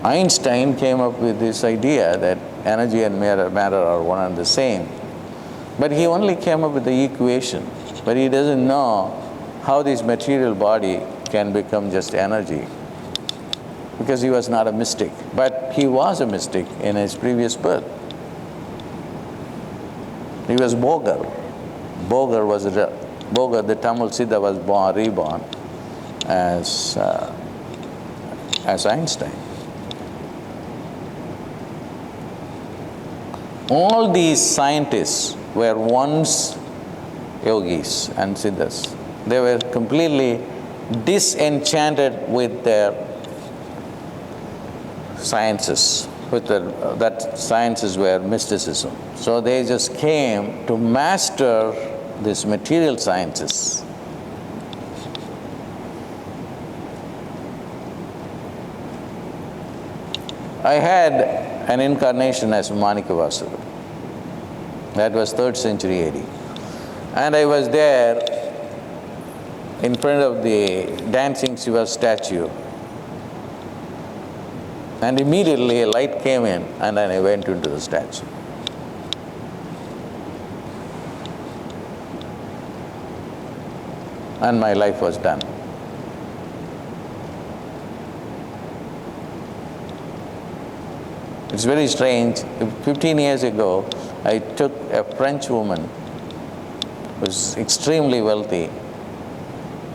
Einstein came up with this idea that energy and matter are one and the same. But he only came up with the equation. But he doesn't know how this material body can become just energy, because he was not a mystic. But he was a mystic in his previous birth. He was Bogar. Bogar, the Tamil siddha, was reborn as Einstein. All these scientists were once yogis and siddhas. They were completely disenchanted with their sciences, that sciences were mysticism. So they just came to master these material sciences. I had an incarnation as Manikavacakar. That was 3rd century AD. And I was there in front of the dancing Shiva statue. And immediately a light came in, and then I went into the statue. And my life was done. It's very strange. 15 years ago, I took a French woman who was extremely wealthy,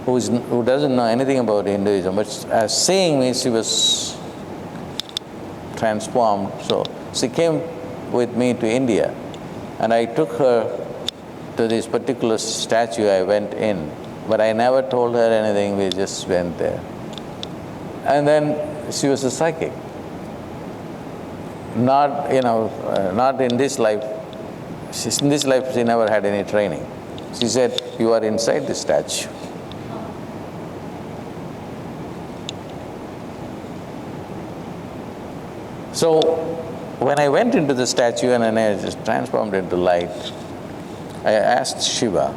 who doesn't know anything about Hinduism, but as seeing me, she was transformed. So she came with me to India, and I took her to this particular statue. I went in, but I never told her anything. We just went there. And then she was a psychic. Not in this life. In this life, she never had any training. She said, "You are inside the statue." So when I went into the statue and then I just transformed into light, I asked Shiva,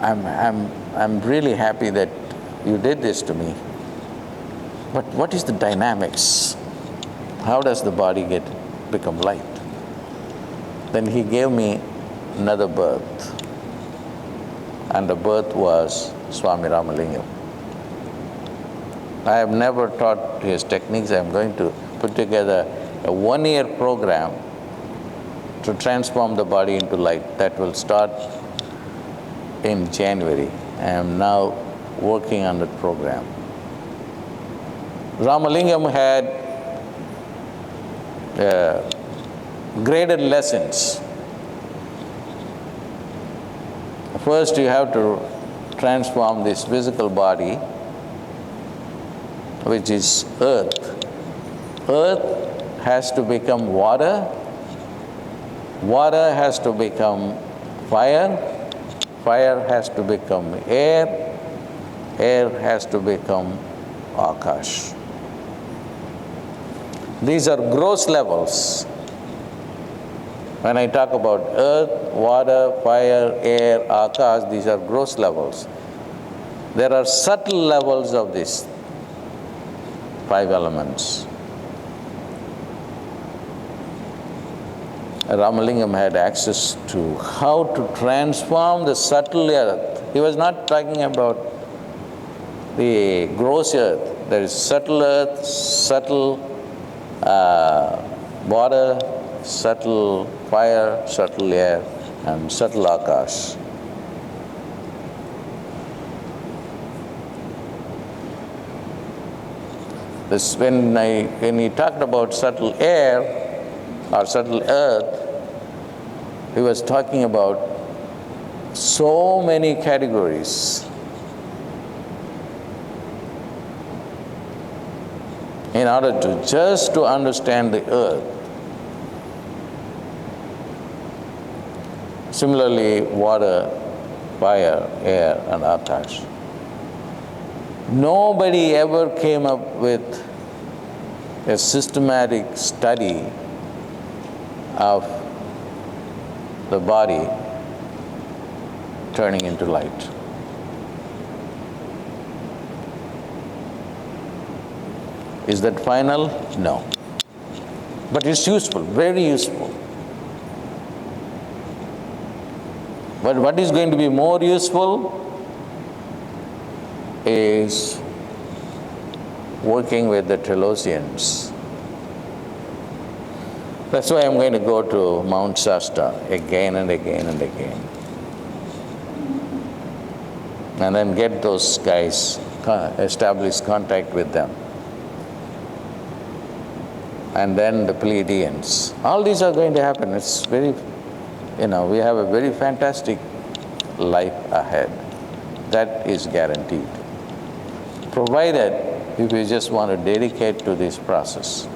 I'm really happy that you did this to me, but what is the dynamics? How does the body become light? Then he gave me another birth, and the birth was Swami Ramalinga. I have never taught his techniques. I am going to put together a 1-year program to transform the body into light. That will start in January. I am now working on that program. Ramalingam had graded lessons. First, you have to transform this physical body, which is earth. Earth has to become water. Water has to become fire. Fire has to become air. Air has to become akash. These are gross levels. When I talk about earth, water, fire, air, akash, these are gross levels. There are subtle levels of these 5 elements. Ramalingam had access to how to transform the subtle earth. He was not talking about the gross earth. There is subtle earth, subtle water, subtle fire, subtle air, and subtle akash. This, when he talked about subtle air or subtle earth, he was talking about so many categories. In order to just to understand the earth. Similarly, water, fire, air, and akash. Nobody ever came up with a systematic study of the body turning into light. Is that final? No. But it's useful, very useful. But what is going to be more useful is working with the Telosians. That's why I'm going to go to Mount Shasta again and again and again. And then get those guys, establish contact with them. And then the Pleiadians. All these are going to happen. It's very, we have a very fantastic life ahead. That is guaranteed. Provided if you just want to dedicate to this process.